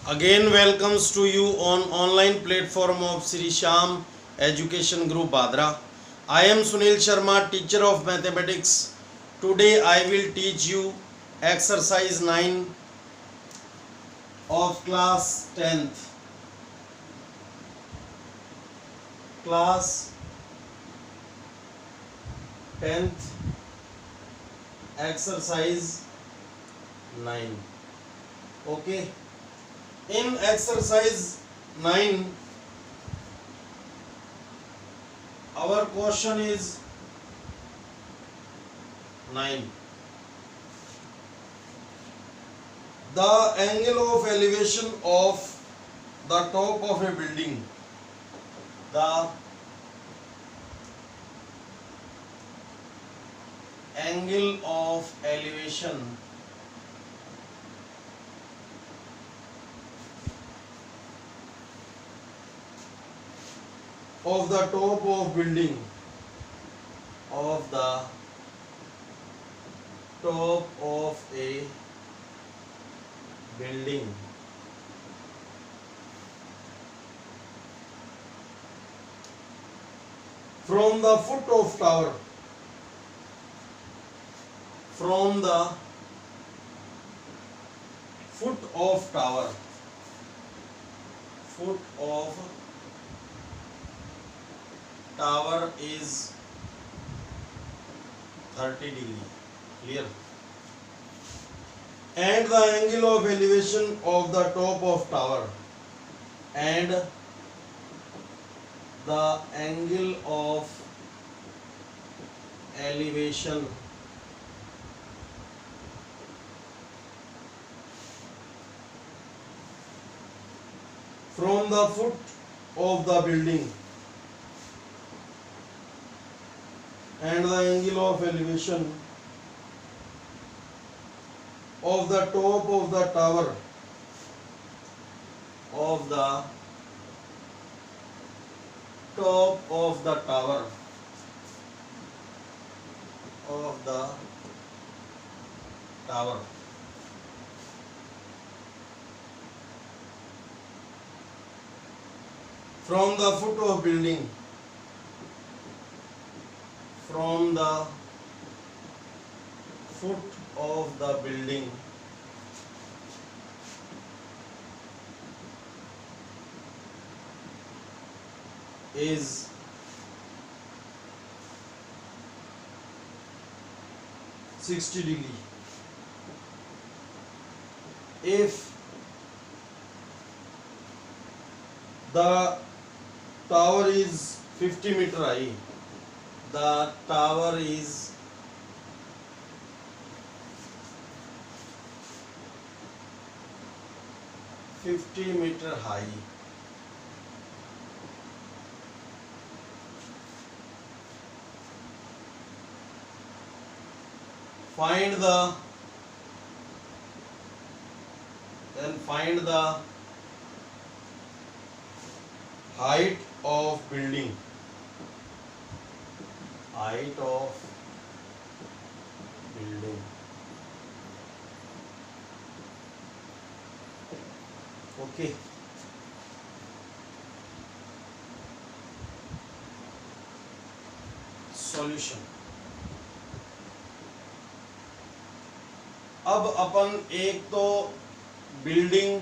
Again welcomes to you on online platform of Sri Sham Education Group Badra. I am Sunil Sharma, teacher of mathematics. Today I will teach you exercise 9 of class 10th. Class 10th exercise 9. Okay. In exercise 9, our question is 9. The angle of elevation of the top of a building. The angle of elevation of the top of building, of the top of a building from the foot of tower, from the foot of tower, foot of tower is 30 degree. Clear? And the angle of elevation of the top of tower, and the angle of elevation from the foot of the building, and the angle of elevation of the top of the tower, of the top of the tower, of the tower from the foot of building, from the foot of the building is 60 degree. If the tower is 50 meter high, the tower is 50 meter high. Find the height of building, height of building. Okay. Solution. अब अपन एक तो building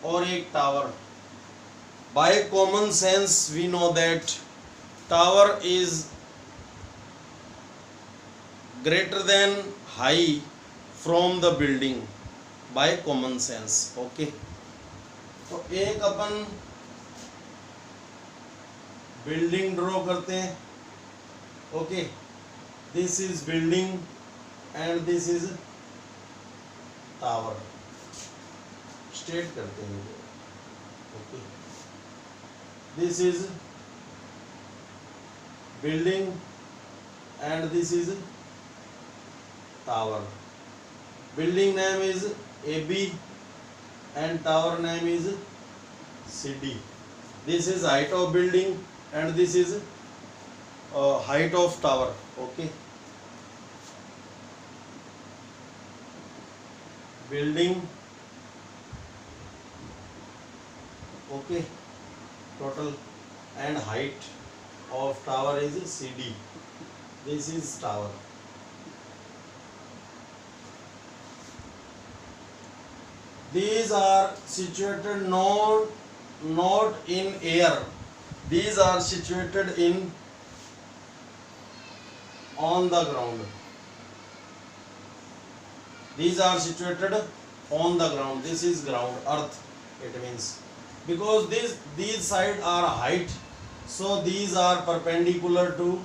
और एक tower, by common sense we know that tower is greater than high from the building, by common sense. Okay, तो एक अपन building draw करते हैं. Okay, this is building and this is tower. State करते हैं. Okay, this is building and this is tower. Building name is AB and tower name is CD. This is height of building and this is height of tower. Okay, building Okay, total, and height of tower is CD. This is tower. These are situated not in air. These are situated in on the ground. These are situated on the ground. This is ground, earth. It means because these sides are height, so these are perpendicular to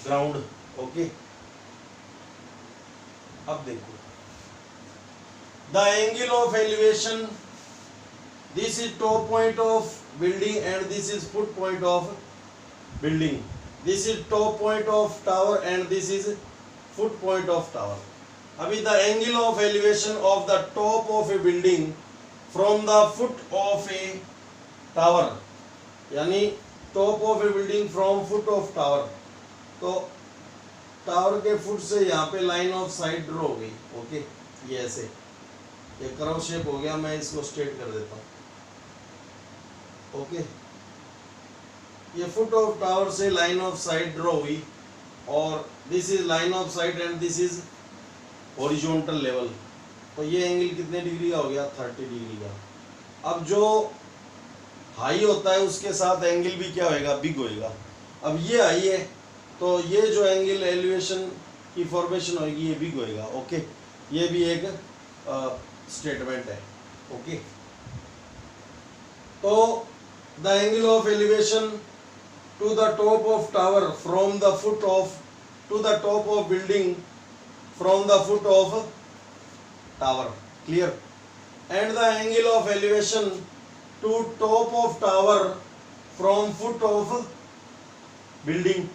ground. Okay. अब देखो the angle of elevation. This is top point of building and this is foot point of building. This is top point of tower and this is foot point of tower. अभी the angle of elevation of the top of a building from the foot of a tower, यानी top of a building from foot of tower. तो tower के foot से यहाँ पे line of site draw हो गई. Okay, ये ऐसे ये कर्व शेप हो गया. मैं इसको स्ट्रेट कर देता हूँ. ओके, ये फुट ऑफ टावर से लाइन ऑफ साइट ड्रॉ हुई और this is line of sight and this is horizontal level. तो ये एंगल कितने डिग्री का हो गया? 30 डिग्री का. अब जो हाई होता है उसके साथ एंगल भी क्या होएगा? बिग होएगा. अब ये हाई है तो ये जो एंगल एलिवेशन की फॉर्मेशन होगी ये बिग होएगा. ओके, ये भी एक स्टेटमेंट है. ओके, तो the angle of elevation to the top of tower from the foot of to the top of building from the foot of tower. Clear? And the angle of elevation to top of tower from foot of building.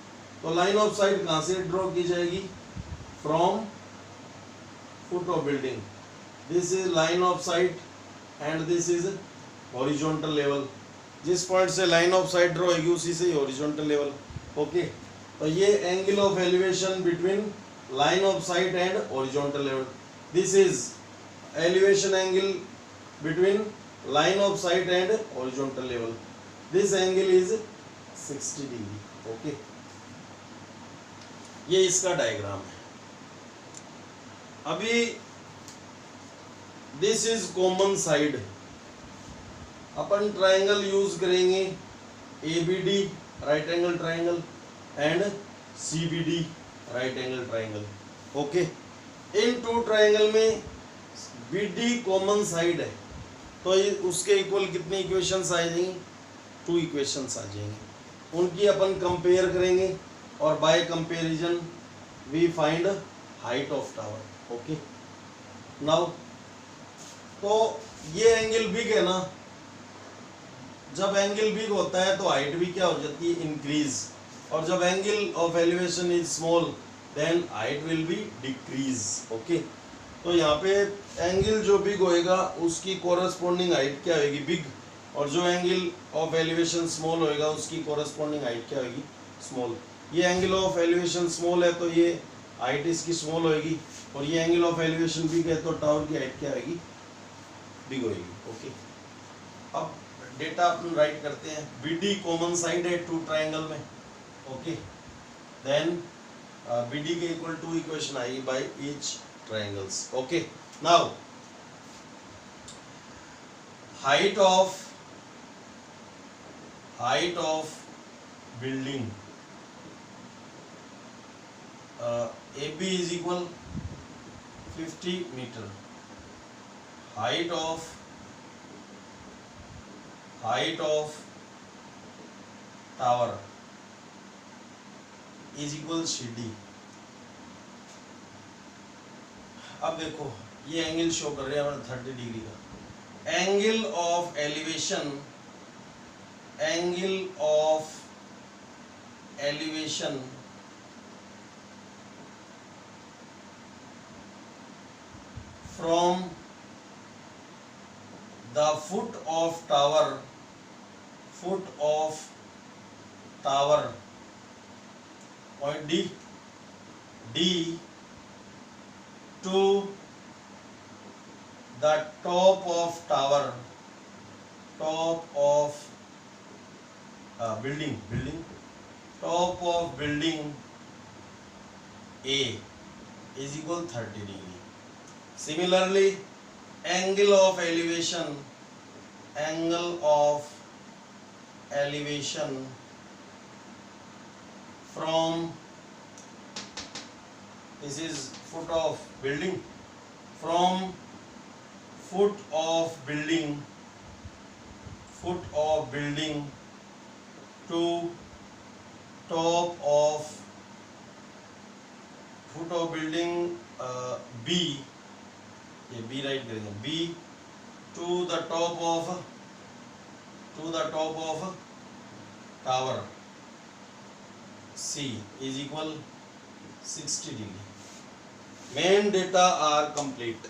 तो line of sight कहां से draw की जाएगी? From foot of building. This is line of sight and this is horizontal level. जिस point से line of site draw होगी उसी से हॉरिजॉन्टल लेवल. ओके, तो ये angle of elevation between line of sight and horizontal level. This is elevation angle between line of sight and horizontal level. This angle is 60 degree. Okay, ये इसका diagram है. अभी this is common side. अपन triangle use करेंगे ABD right angle triangle and CBD right angle triangle. Okay, इन two triangle में BD common side है तो उसके इक्वल कितनी इक्वेशंस आ जाएंगी? 2 इक्वेशंस आ जाएंगी. उनकी अपन कंपेयर करेंगे और by comparison we find height of tower. Okay, now तो ये एंगल बिग है ना. जब एंगल बिग होता है तो हाइट भी क्या हो जाती है? इंक्रीज. और जब angle of elevation is small then height will be decrease. Okay, तो यहाँ पे एंगल जो बिग होएगा उसकी कोरस्पॉन्डिंग हाइट क्या होगी? बिग. और जो एंगल ऑफ एलिवेशन स्मॉल होएगा उसकी कोरस्पॉन्डिंग हाइट क्या होगी? स्मॉल. ये एंगल ऑफ एलिवेशन स्मॉल है तो ये हाइट इसकी स्मॉल होएगी और ये एंगल ऑफ एलिवेशन बिग है तो टावर की हाइट क्या होगी? बिग होएगी. ओके, अब डेटा अपन राइट करते हैं. BD कॉमन साइड है 2 ट्राइंगल में. ओके, देन BD के इक्वल 2 इक्वेशन आएगी by each triangles. Okay, now height of building AB is equal 50 meter. Height of tower is equal CD. अब देखो ये एंगल शो कर रहे हैं हमारे 30 डिग्री का. Angle of elevation from the foot of tower point D to the top of tower top of building top of building A is equal 30 degree. Similarly, angle of elevation from, this is foot of building, from foot of building to top of foot of building B, ये B right करेंगे, B to the top of tower C is equal 60 degree. Main data are complete.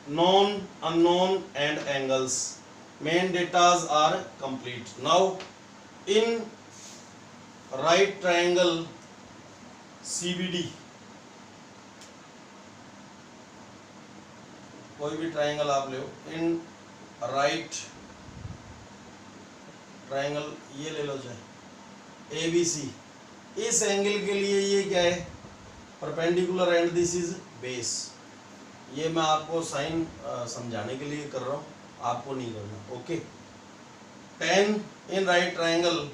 Known, unknown and angles. Main datas are complete. Now in right triangle CBD, कोई भी triangle आप ले, in right triangle ये ले लो चाहे ABC, इस angle के लिए ये क्या है, perpendicular and this is base. ये मैं आपको साइन समझाने के लिए कर रहा हूँ, आपको नहीं करना. Okay. 10 in right triangle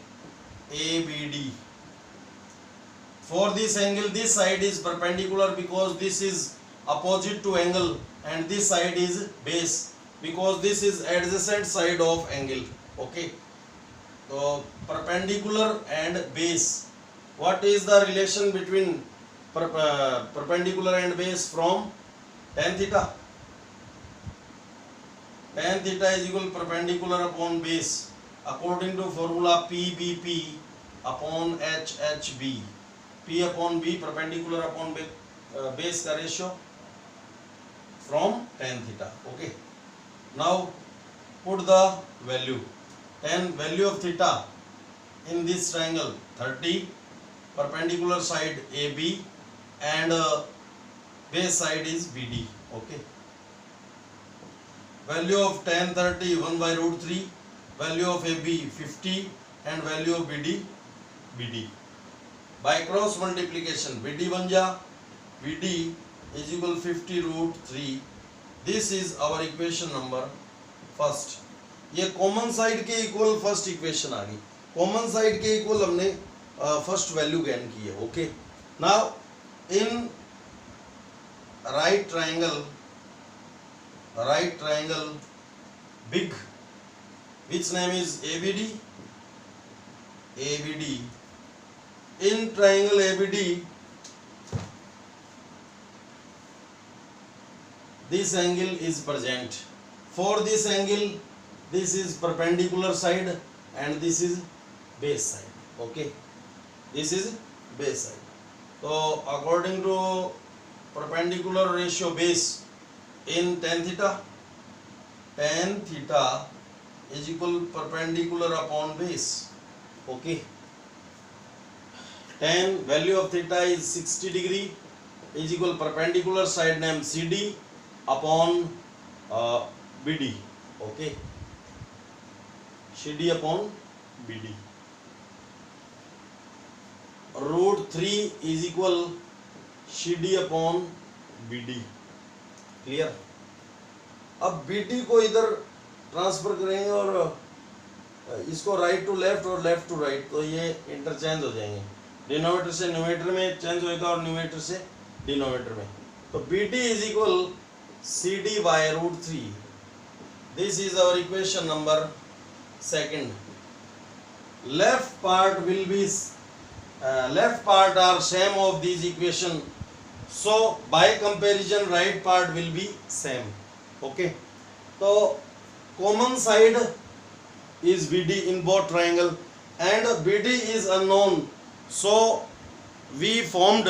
ABD. For this angle, this side is perpendicular because this is opposite to angle, and this side is base because this is adjacent side of angle. Okay. So perpendicular and base. What is the relation between perpendicular and base? From tan theta. Tan theta is equal perpendicular upon base according to formula PBP upon HHB. P upon B, perpendicular upon base का ratio from tan theta. Okay. Now put the value. Tan value of theta in this triangle 30, perpendicular side AB and base side is BD. Okay. Value of tan 30 1 by root 3, value of AB 50 and value of BD. By cross multiplication BD बन जा, BD is equal 50 root 3. This is our equation number first. ये common side के equal first equation आ गई. Common side के equal हमने first value gain की है. Okay. Now in right triangle big, which name is ABD. In triangle ABD, this angle is present. For this angle, this is perpendicular side and this is base side. Okay, this is base side. So according to perpendicular ratio base in tan theta is equal perpendicular upon base. Okay. Tan value of theta is 60 degree is equal perpendicular side name CD upon BD. Okay. CD upon BD. Root 3 is equal CD upon BD. Clear? अब BD को इधर transfer करेंगे और इसको right to left और left to right, तो ये interchange हो जाएंगे. डिनोमिनेटर से न्यूमरेटर में चेंज होएगा और न्यूमरेटर से डिनोमिनेटर में. तो BD is equal CD by root 3. This is our equation number second. Left part are same of these equation. So by comparison right part will be same. Okay. So common side is BD in both triangle and BD is unknown. So we formed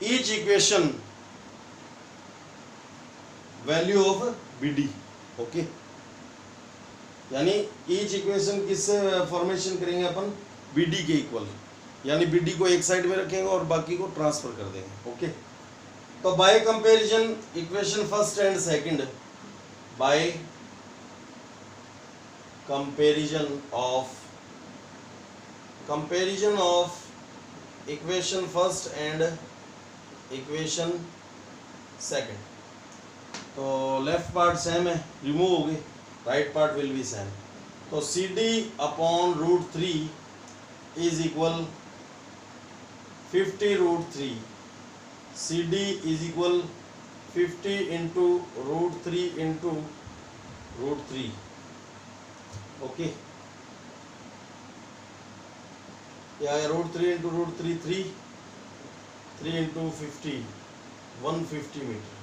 each equation value of BD. Okay. यानी each equation किससे formation करेंगे अपन, BD के equal. यानी BD को एक side में रखेंगे और बाकी को ट्रांसफर कर देंगे. ओके. तो by comparison equation first and second, by comparison of equation first and equation second. तो लेफ्ट पार्ट सेम है, रिमूव हो गए, right part will be same. तो C D upon root three is equal 50 root three. C D is equal 50 into root three into root three. Okay, या root three into root three, three into 50, 150 metre.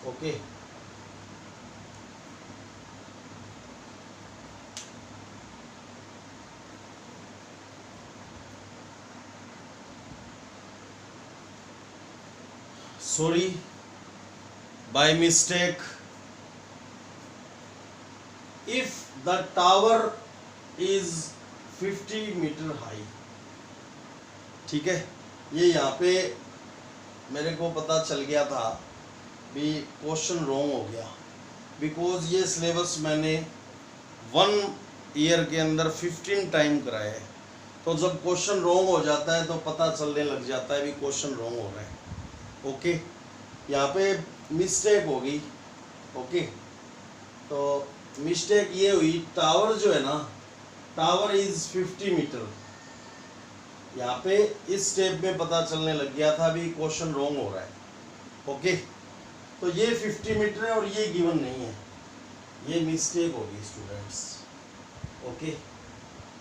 Okay, sorry, by mistake, if the tower is 50 metre high. ठीक है, ये यहाँ पे मेरे को पता चल गया था भी क्वेश्चन रॉन्ग हो गया, बिकॉज ये सिलेबस मैंने 1 ईयर के अंदर 15 टाइम कराया है. तो जब क्वेश्चन रॉन्ग हो जाता है तो पता चलने लग जाता है भी क्वेश्चन रॉन्ग हो रहा है. ओके, यहाँ पे मिस्टेक हो गई. ओके, तो मिस्टेक ये हुई, टावर जो है ना, टावर इज 50 मीटर. यहाँ पे इस स्टेप में पता चलने लग गया था भी क्वेश्चन रॉन्ग हो रहा है. ओके, तो ये 50 मीटर है और ये गिवन नहीं है, ये मिस्टेक होगी स्टूडेंट्स. ओके,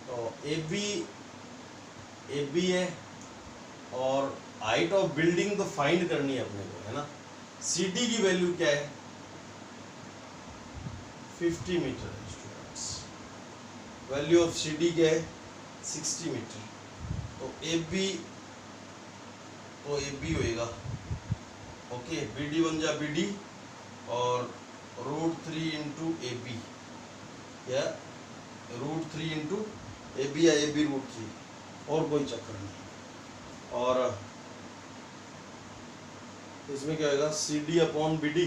तो ए बी है और हाइट ऑफ बिल्डिंग तो फाइंड करनी है अपने को, है ना. सी डी की वैल्यू क्या है, 50 मीटर है students. Value of C D क्या है, 60 मीटर. तो ए बी होएगा. ओके, बी डी बन जा बी डी और रूट 3 इंटू ए बी, या रूट 3 इंटू ए बी, या ए बी रूट 3, और कोई चक्कर नहीं. और इसमें क्या होगा, C D upon B D.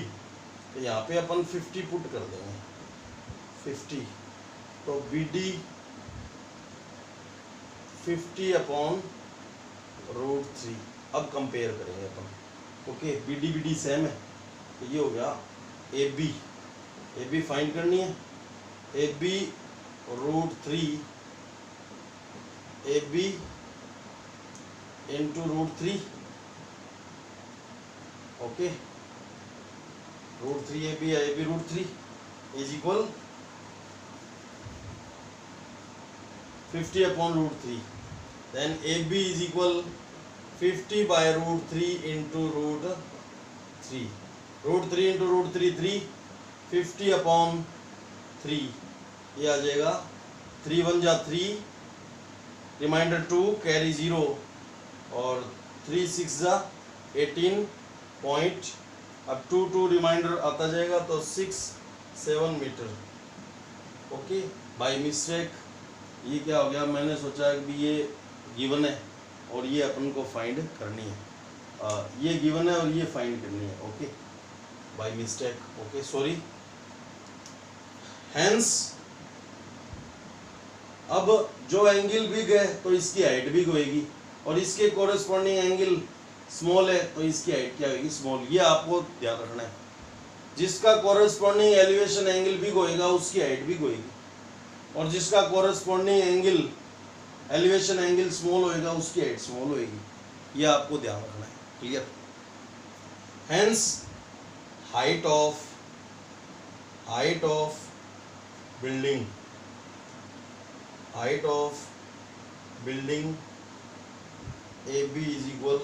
तो यहाँ पे अपन 50 पुट कर देंगे, 50. तो बी डी 50 अपॉन रूट 3. अब कंपेयर करेंगे अपन. ओके, बी डी सेम है. तो ये हो गया ए बी फाइंड करनी है. A B root 3 A B into root 3. Okay, root 3 A B root 3 is equal 50 upon root 3. Then A B is equal 50 by root 3 into root 3. Root 3 into root 3 3, 50 upon 3, ये आ जाएगा 3 1 जा 3, reminder 2, carry 0, और 3 6 जा 18 point. अब 2 reminder आता जाएगा तो 6 7 metre. Okay, by mistake ये क्या हो गया, मैंने सोचा कि ये गिवन है और ये अपन को फाइंड करनी है. ये गिवन है और ये फाइंड करनी है. Okay, by mistake. Okay, sorry. Hence अब जो एंगल बिग है तो इसकी हाइट बिग होएगी, और इसके कोरेस्पॉन्डिंग एंगल स्मॉल है तो इसकी हाइट क्या होगी, स्मॉल. ये आपको ध्यान रखना है. जिसका कोरेस्पॉन्डिंग एलिवेशन एंगल बिग होएगा उसकी हाइट बिग होएगी, और जिसका corresponding angle elevation angle small होएगा उसकी हाइट स्मॉल होएगी. ये आपको ध्यान रखना है. Clear. Hence height of building A B is equal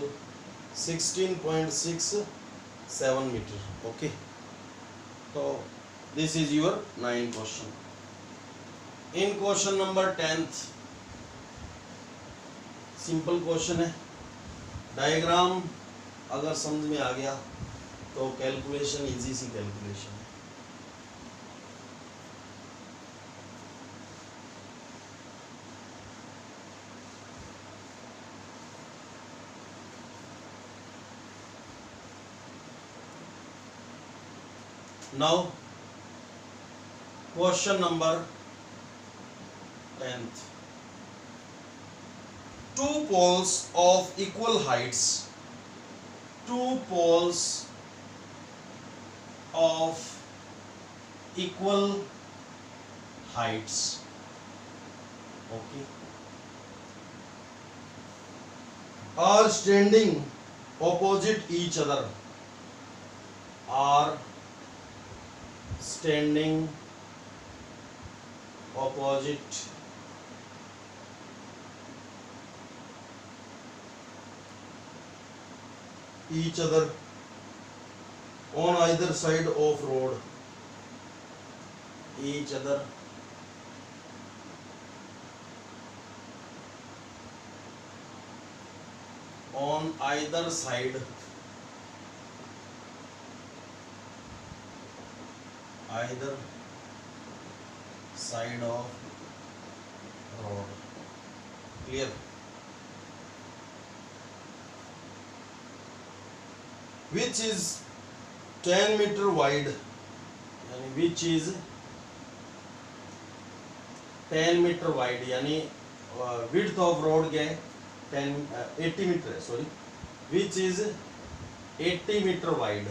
16.67 metre. Okay, तो this is your 9 question. In question number 10th, simple question है. डायग्राम अगर समझ में आ गया तो कैलकुलेशन इजी सी कैलकुलेशन है. Now question number 10th. Two poles of equal heights. Two poles of equal heights. Okay. Are standing opposite each other. Are standing opposite each other on either side of road. Each other on either side of road. Clear? Which is 10 meter wide, यानी which is 10 meter wide, यानी width of road क्या है 80 metre है, sorry, which is 80 meter wide.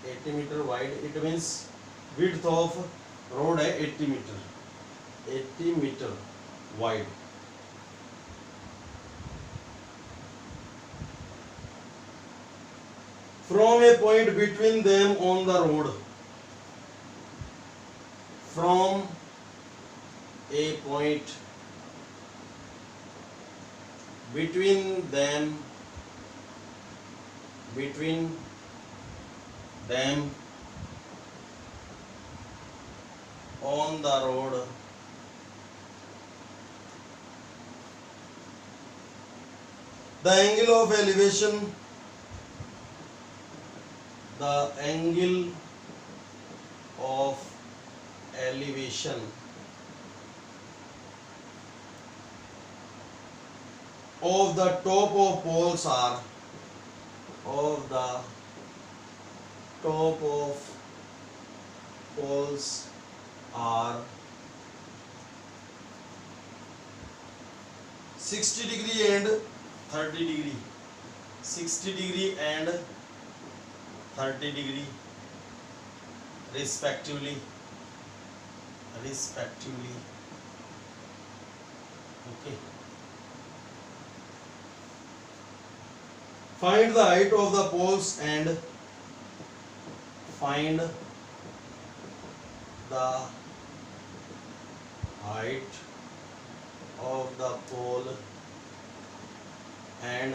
80 meter wide, it means width of road है 80 meter. 80 meter wide. From a point between them on the road. From a point between them on the road. The angle of elevation. The angle of elevation of the top of poles are are 60 degree and 30 degree. 60 degree and 30 degree respectively. Okay. Find the height of the poles and find the height of the pole and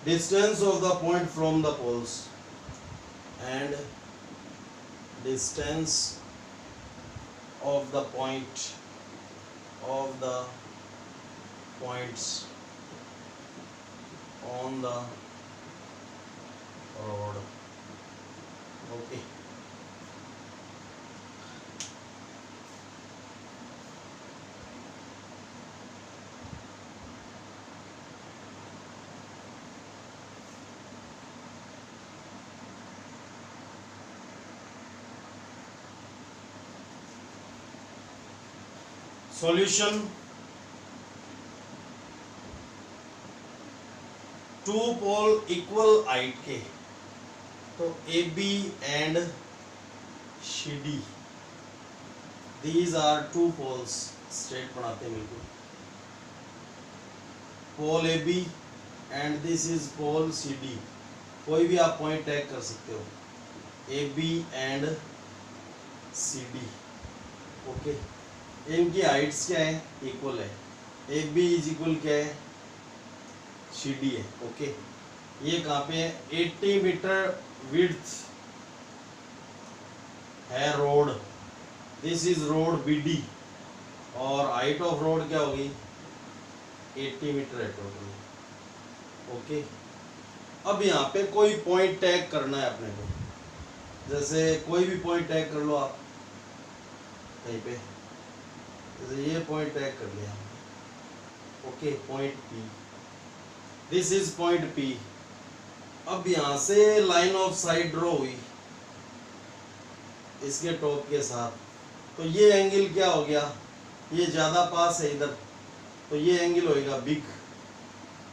distance of the point from the poles, and distance of the point of the points on the road. Okay. Solution. Two pole equal height के, तो AB and CD, these are two poles. Straight बनाते हैं बिल्कुल. Pole AB and this is pole CD. कोई भी आप point tag कर सकते हो. AB and CD. ओके. इनकी हाइट्स क्या है? इक्वल है. AB इज इक्वल क्या है? CD है. ओके. ये कहाँ पे है? 80 मीटर विड्थ है road. This is road BD और हाइट ऑफ रोड क्या होगी? 80 मीटर है टोटल. ओके. अब यहाँ पे कोई पॉइंट टैग करना है अपने को. जैसे कोई भी पॉइंट टैग कर लो आप कहीं पे. जैसे ये पॉइंट टैग कर लिया. Okay. Point P. This is point P. अब यहाँ से लाइन ऑफ साइट ड्रॉ हुई. इसके टॉप के साथ, तो ये एंगल क्या हो गया, ये ज़्यादा पास है इधर, तो ये एंगल होएगा बिग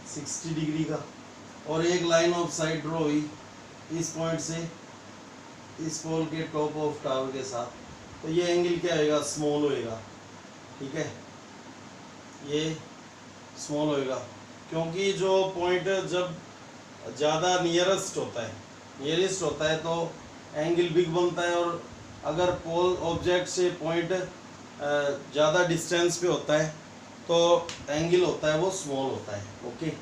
60 डिग्री का। और एक लाइन ऑफ साइड ड्रॉ हुई इस पॉइंट से इस पोल के टॉप ऑफ टावर के साथ, तो ये एंगल क्या होएगा, स्मॉल होएगा। ठीक है, ये स्मॉल होएगा क्योंकि जो पॉइंट जब ज़्यादा नियरेस्ट होता है तो एंगल बिग बनता है, और अगर पोल ऑब्जेक्ट से पॉइंट ज़्यादा डिस्टेंस पे होता है तो एंगल होता है वो स्मॉल होता है। ओके,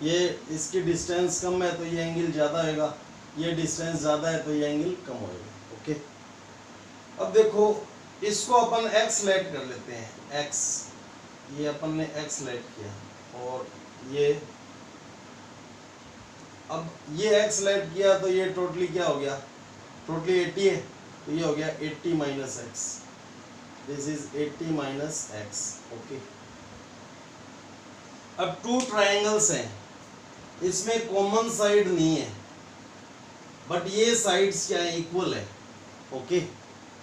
ये इसकी डिस्टेंस कम है तो ये एंगल ज़्यादा होएगा, ये डिस्टेंस ज़्यादा है तो ये एंगल कम होएगा। ओके, अब देखो इसको अपन x सेलेक्ट कर लेते हैं, x, ये अपन ने x सेलेक्ट किया और ये, अब ये x सेलेक्ट किया तो ये टोटली क्या हो गया, टोटली 80 है, तो ये हो गया 80 minus x, this is 80 minus x. Okay, अब टू ट्रायंगल्स हैं, इसमें कॉमन साइड नहीं है बट ये साइड्स क्या है, इक्वल है। ओके,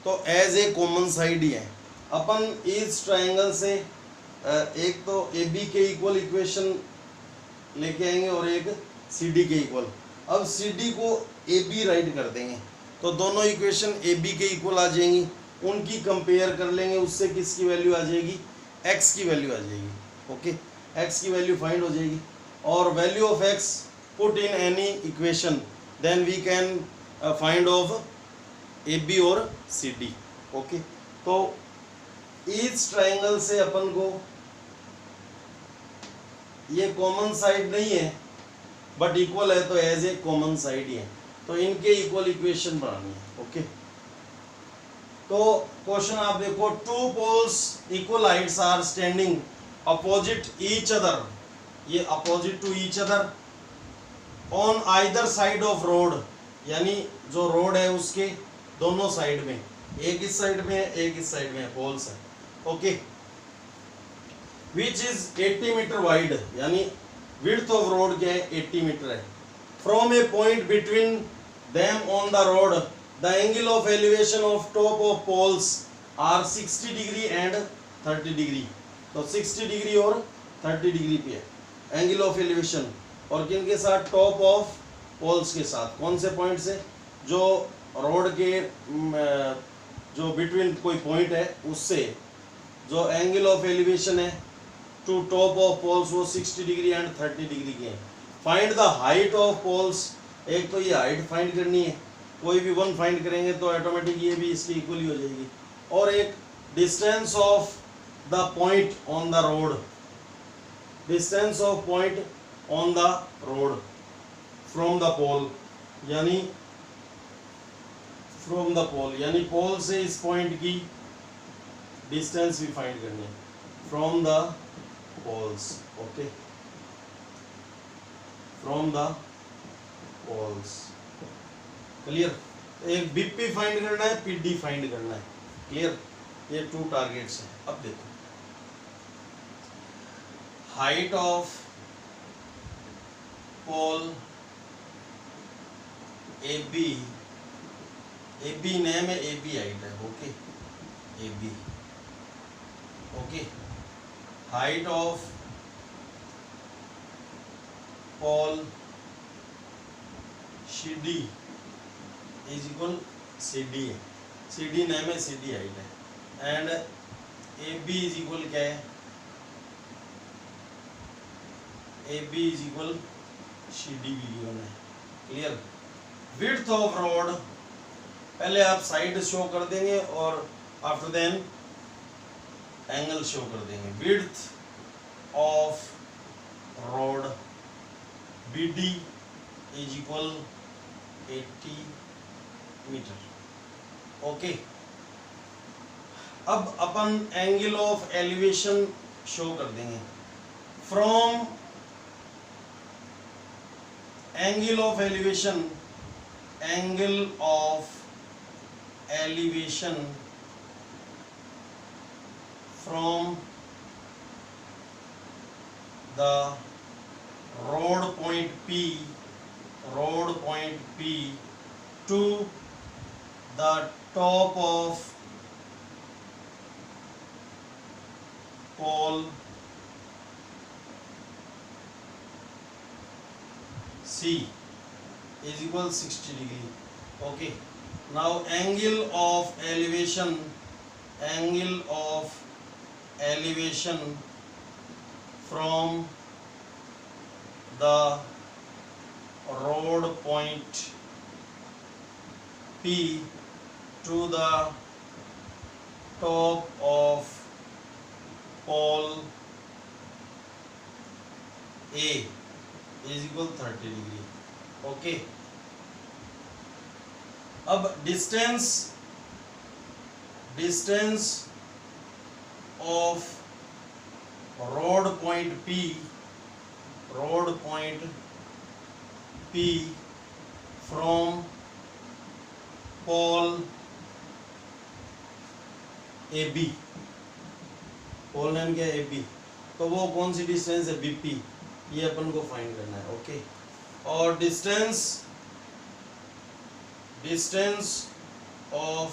तो एज ए कॉमन साइड ही है। अपन इस ट्रायंगल से एक तो ए बी के इक्वल इक्वेशन लेके आएंगे और एक सी डी के इक्वल। अब सी डी को ए बी राइट कर देंगे तो दोनों इक्वेशन ए बी के इक्वल आ जाएंगी, उनकी कंपेयर कर लेंगे, उससे किसकी वैल्यू आ जाएगी, एक्स की वैल्यू आ जाएगी। ओके, एक्स की वैल्यू फाइंड हो जाएगी, और value of X put in any equation, then we can find of A B और सी डी। ओके, तो इस ट्रायंगल से अपन को ये कॉमन साइड नहीं है बट इक्वल है, तो एज ए कॉमन साइड ही है, तो इनके इक्वल इक्वेशन बनानी है। ओके, तो क्वेश्चन आप देखो, two poles equal heights are standing opposite each other, ये opposite to each other on either side of road, यानी जो रोड है उसके दोनों साइड में, एक इस साइड में है एक इस साइड में है, पोल्स है। Okay, which is 80 metre wide, यानी विड्थ ऑफ रोड क्या है, 80 मीटर है। From a point between them on the road the angle of elevation of top of poles are 60 degree and 30 degree, तो 60 degree और 30 degree पे है angle of elevation, और किन के साथ, टॉप ऑफ पोल्स के साथ। कौन से पॉइंट से, जो रोड के जो बिटवीन कोई पॉइंट है उससे जो एंगल ऑफ एलिवेशन है टू टॉप ऑफ पोल्स वो 60 डिग्री एंड 30 डिग्री के हैं। Find the height of poles, एक तो ये हाइट फाइंड करनी है, कोई भी वन फाइंड करेंगे तो ऑटोमेटिक ये भी इसकी इक्वल ही हो जाएगी, और एक distance of the point on the road, distance of point on the road from the pole, यानी फ्रॉम द पोल, यानी पोल से इस पॉइंट की डिस्टेंस भी फाइंड करनी है, from the poles. Okay, from the poles, clear. एक बीपी फाइंड करना है, पीडी फाइंड करना है, क्लियर। ये टू टारगेट्स हैं। अब देखो, height of pole A B name है, ए बी हाइट है। Okay, A B. Okay, height of pole C D is equal, C D है, सी डी नेम है, सी डी हाइट है, and A B is equal क्या है, A B is equal C D भी given है, clear. Width of road, पहले आप side show कर देंगे और आफ्टर देन एंगल शो कर देंगे। Width of road B D is equal 80 metre. Okay, अब अपन एंगल ऑफ एलिवेशन शो कर देंगे। From angle of elevation, angle of elevation from the road point P to the top of pole C is equal 60 degree. Okay, now angle of elevation from the road point P to the top of pole A is equal 30 degree. Okay, अब distance of road point P from pole AB, pole name क्या है AB, तो वो कौन सी distance है BP, ये अपन को find करना है. ओके, और distance of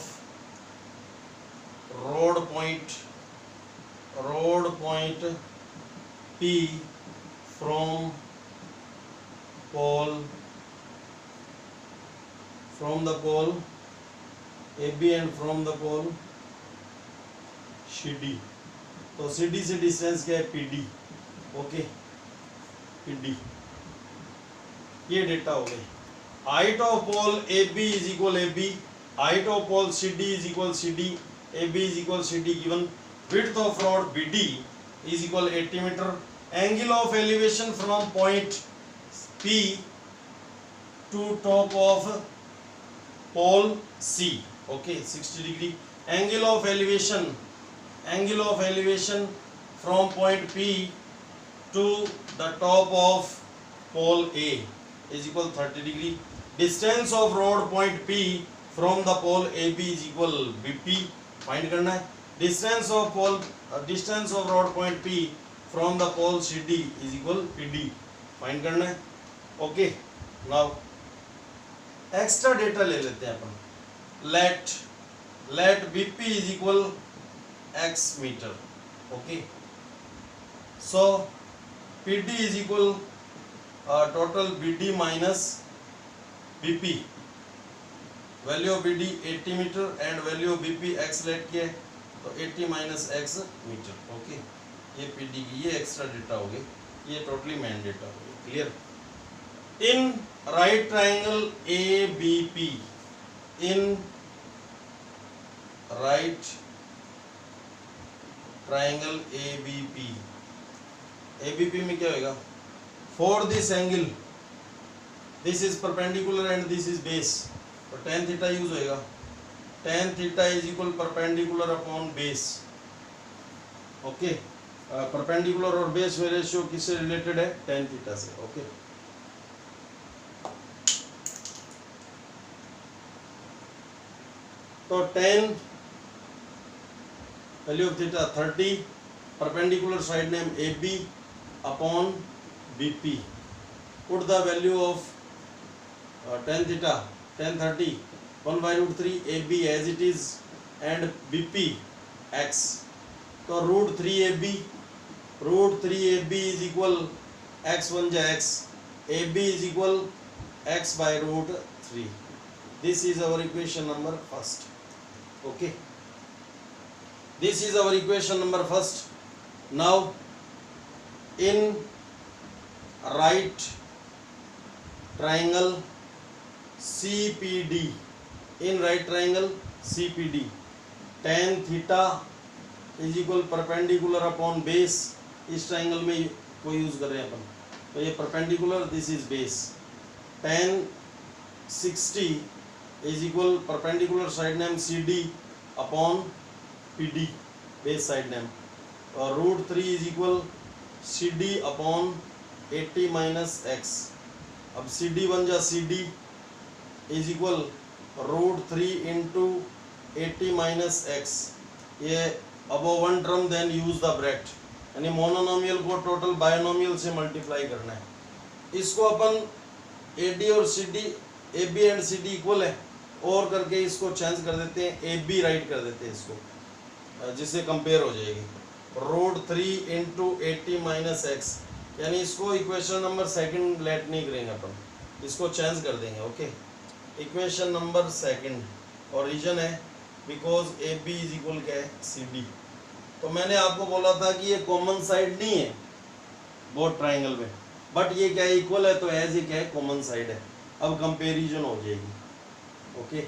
road point P from the pole AB and from the pole CD. तो CD से डिस्टेंस क्या है PD. ओके, PD, ये डेटा हो गई. Height of pole AB is equal AB, height of pole CD is equal CD, AB is equal CD given. Width of road BD is equal 80 metre. Angle of elevation from point P to top of pole C. Okay, 60 degree. Angle of elevation from point P to the top of pole A is equal 30 degree. Distance of road point P from the pole AB is equal BP. Find करना है. Distance of road point P from the pole CD is equal PD. Find करना है. Okay. Now extra data ले लेते हैं अपन. Let BP is equal X meter. Okay. So PD is equal total BD minus BP. Value of BD 80 meter and value of BP X let किया, तो 80 minus X meter. Okay, ये PD की ये extra data हो गई, ये totally man data हो गई. Clear. In right triangle ABP, in right triangle ABP में क्या होगा. For this angle, this is perpendicular and this is base, तो tan थीटा यूज होएगा. tan theta is equal perpendicular upon base. Okay, perpendicular और base में ratio किससे related है, tan theta से. ओके, तो tan value of theta 30, perpendicular side name AB upon BP. Put the value of tan theta, tan 30 1/√3 AB as it is and BP X. तो √3 AB is equal X 1 जा X, AB is equal X by √3. This is our equation number first. Okay, this is our equation number first. Now in right triangle CPD, tan theta is equal perpendicular upon base. इस triangle में कोई use कर रहे हैं अपन, तो ये perpendicular, this is base. tan 60 is equal perpendicular side name CD upon PD base side name, और √3 is equal CD upon 80 minus X. अब CD बन जा CD is equal √3 into 80 minus X. ये above one term then use the bracket, यानी monomial को total binomial से multiply करना है. इसको अपन AD और CD, AB and CD equal है, और करके इसको चेंज कर देते हैं, ए बी राइट कर देते हैं इसको, जिससे कंपेयर हो जाएगी। √3 इंटू 80 माइनस एक्स, यानी इसको इक्वेशन नंबर सेकंड लेट नहीं करेंगे अपन, इसको चेंज कर देंगे। ओके, इक्वेशन नंबर सेकंड, और रीजन है because A B is equal क्या है, सी डी। तो मैंने आपको बोला था कि ये कॉमन साइड नहीं है बोथ ट्राइंगल में, बट ये क्या है, इक्वल है, तो एज ये क्या है, कॉमन साइड है। अब कंपेरिजन हो जाएगी। ओके,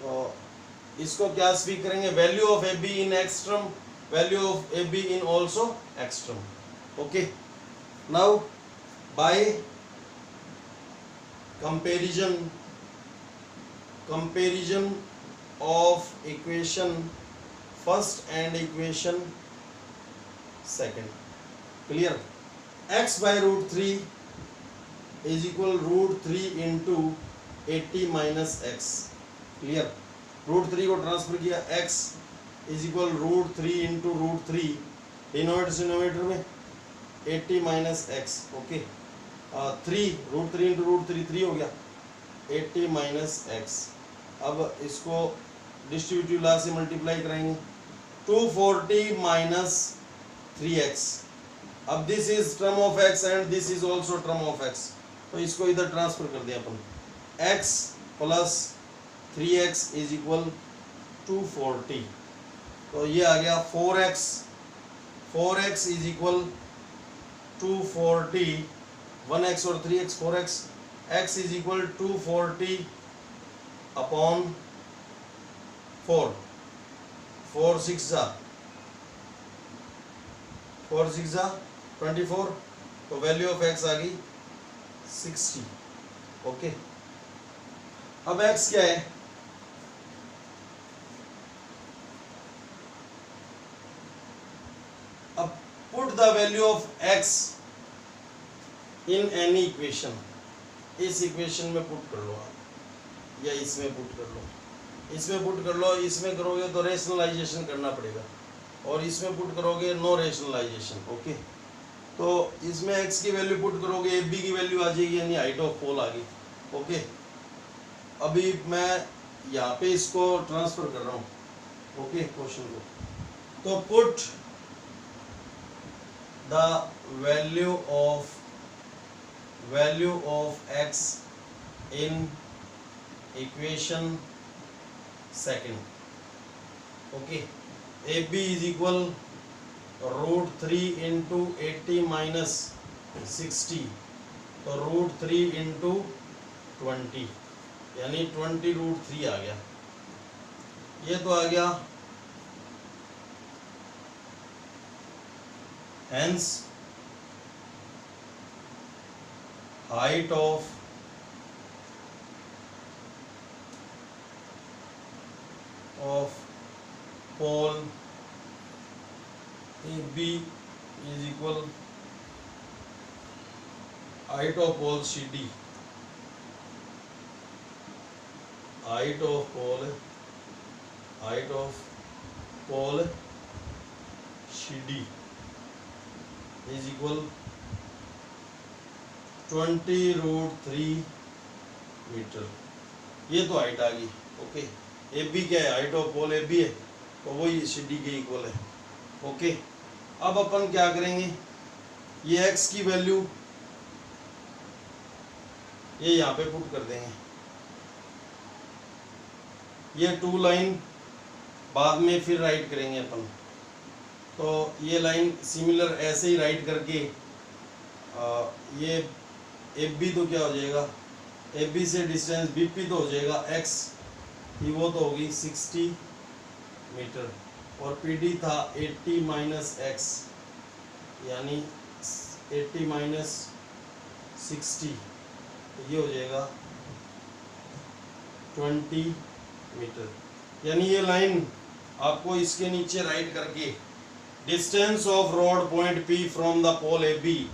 तो इसको क्या स्पीक करेंगे, value of A B in X term, value of A B in also X term. Okay, now by comparison of equation first and equation second, clear, x by √3 is equal √3 into 80 minus x, clear, √3 को transfer किया, x is equal √3 into √3, denominator में 80 minus x. Okay, 3 √3 into √3 3 हो गया, 80 minus x. अब इसको distributive law से multiply कराएंगे, 240 minus 3x। अब this is term of x and this is also term of x, तो इसको इधर ट्रांसफर कर दिया अपन, x plus 3x is equal 240, तो ये आ गया 4x इज इक्वल 240, 1x और 3x 4x, x is equal 240 upon 4, 4 6 जा 24, तो वैल्यू ऑफ x आ गई 60। ओके, अब x क्या है, अब put the value of x in any equation, इस इक्वेशन में पुट कर लो आप, या इसमें पुट कर लो, इसमें पुट कर लो, इसमें करोगे तो रेशनलाइजेशन करना पड़ेगा, और इसमें पुट करोगे नो रेशनलाइजेशन। ओके, तो इसमें x की वैल्यू पुट करोगे, ए बी की वैल्यू आ जाएगी, यानी हाइट ऑफ पोल आ गई। ओके, अभी मैं यहाँ पे इसको ट्रांसफर कर रहा हूँ। ओके, क्वेश्चन को, तो put the value of x in equation second. Okay, A B is equal √3 into 80 minus 60, तो √3 इंटू 20, यानी 20√3 आ गया, ये तो आ गया। Hence height of pole AB is equal height of pole CD, height of pole CD is equal 20√3 metre, ये तो height आ गई। Okay, A B क्या है, height of pole A B है, तो वही सी डी के इक्वल है। ओके, अब अपन क्या करेंगे, ये x की वैल्यू ये यहाँ पे पुट कर देंगे, ये 2 लाइन बाद में फिर राइट करेंगे अपन, तो ये लाइन सिमिलर ऐसे ही राइट करके ये एफ बी तो क्या हो जाएगा, एफ बी से डिस्टेंस बी पी तो हो जाएगा x की, वो तो होगी 60 मीटर, और पी डी था 80 माइनस एक्स, यानी 80 माइनस 60, तो ये हो जाएगा 20 मीटर। यानी ये लाइन आपको इसके नीचे राइट करके distance of road point P from the pole A B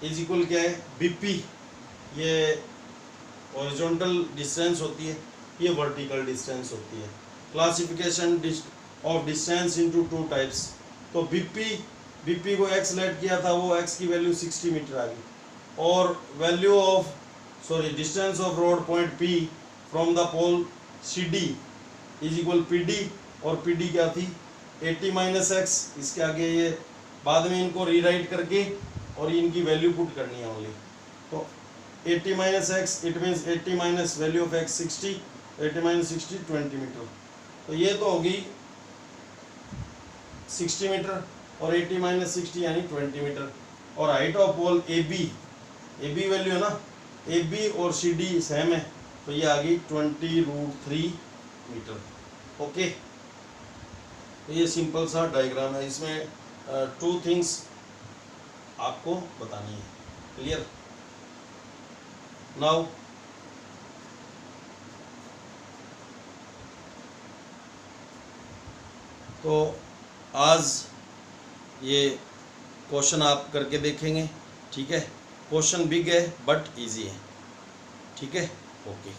is equal क्या है, बी पी, ये हॉरिजॉन्टल डिस्टेंस होती है, ये वर्टिकल डिस्टेंस होती है। Classification of distance into 2 types, तो बीपी को x लेट किया था, वो x की वैल्यू 60 मीटर आ गई, और value of distance of road point P from the pole C D is equal P D, और पी डी क्या थी 80 माइनस एक्स। इसके आगे ये बाद में इनको रीराइट करके और इनकी वैल्यू पुट करनी है ओनली। तो 80 minus X it means 80 minus value of X 60, 80 minus 60 20 metre. तो ये तो होगी 60 मीटर और 80 माइनस 60 यानी 20 मीटर। और height of pole A B value है ना, ए बी और सी डी सेम है, तो ये आ गई 20√3 मीटर। ओके, तो ये सिंपल सा डायग्राम है, इसमें 2 थिंग्स आपको बतानी है। क्लियर? नाउ तो आज ये क्वेश्चन आप करके देखेंगे, ठीक है। क्वेश्चन बिग है बट इजी है, ठीक है। ओके।